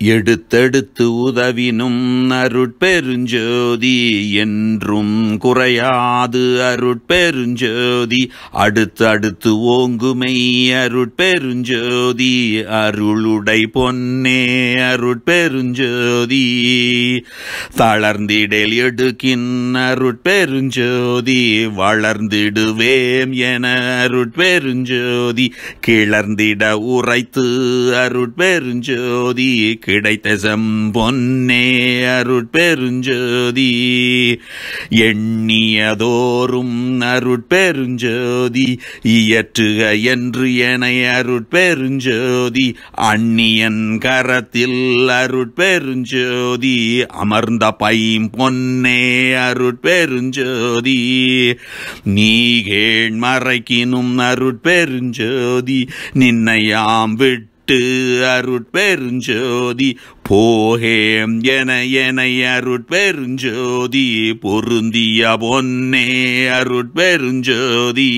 எடுத்தெடுத்து உதவினும் அருட்பெருஞ்சோதி என்றும் குறையாது அருட்பெருஞ்சோதி அடுத்து அடுத்து ஓங்குமை அருட்பெருஞ்சோதி அருளுடை பொன்னே அருட்பெருஞ்சோதி தளர்ந்திடல் எடுக்கின் அருட்பெருஞ்சோதி வளர்ந்திடுவேம் என அருட்பெருஞ்சோதி கிளர்ந்திட உரைத்து அருட்பெருஞ்சோதி கிடைத்த செம்பொன்னே அருட்பெருஞ்சோதி எண்ணியதோறும் அருட்பெருஞ்சோதி இயற்றுக என்று என அருட்பெருஞ்சோதி அந்நியன் கரத்தில் அருட்பெருஞ்சோதி அமர்ந்த பைம்பொன்னே அருட்பெருஞ்சோதி நீகேண் மறைக்கினும் அருட்பெருஞ்சோதி நின்னையாம் விட்டு அருட்பெருஞ்சோதி போகேம் என அருட்பெருஞ்சோதி பொருந்திய பொன்னே அருட்பெருஞ்சோதி.